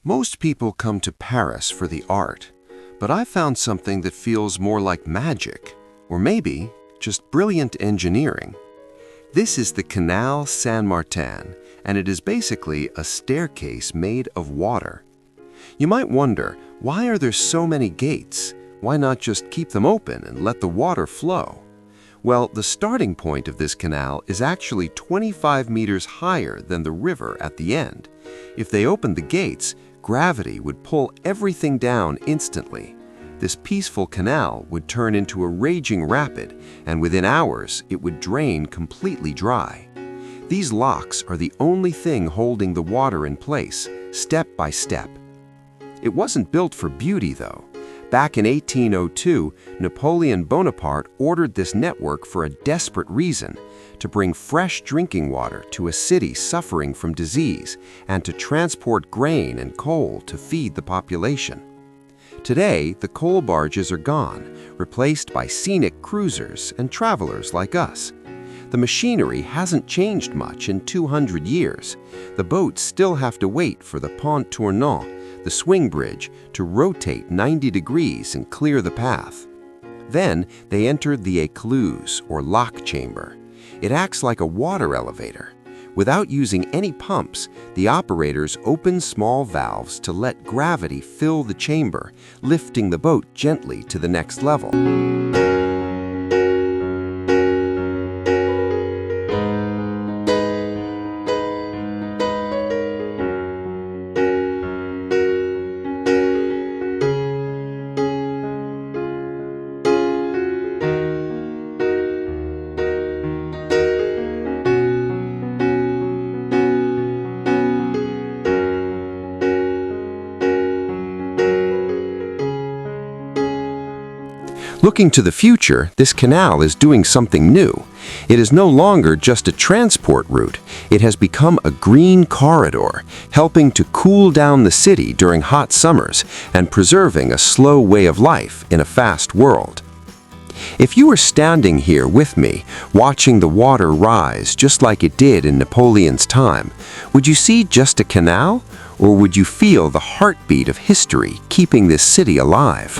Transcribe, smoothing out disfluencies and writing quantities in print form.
Most people come to Paris for the art, but I found something that feels more like magic, or maybe just brilliant engineering. This is the Canal Saint-Martin, and it is basically a staircase made of water. You might wonder, why are there so many gates? Why not just keep them open and let the water flow? Well, the starting point of this canal is actually 25 meters higher than the river at the end. If they opened the gates, gravity would pull everything down instantly. This peaceful canal would turn into a raging rapid, and within hours, it would drain completely dry. These locks are the only thing holding the water in place, step by step. It wasn't built for beauty, though. Back in 1802, Napoleon Bonaparte ordered this network for a desperate reason: to bring fresh drinking water to a city suffering from disease and to transport grain and coal to feed the population. Today, the coal barges are gone, replaced by scenic cruisers and travelers like us. The machinery hasn't changed much in 200 years. The boats still have to wait for the pont tournant, the swing bridge, to rotate 90 degrees and clear the path. Then they entered the écluse, or lock chamber. It acts like a water elevator. Without using any pumps, the operators open small valves to let gravity fill the chamber, lifting the boat gently to the next level. Looking to the future, this canal is doing something new. It is no longer just a transport route. It has become a green corridor, helping to cool down the city during hot summers and preserving a slow way of life in a fast world. If you were standing here with me, watching the water rise just like it did in Napoleon's time, would you see just a canal, or would you feel the heartbeat of history keeping this city alive?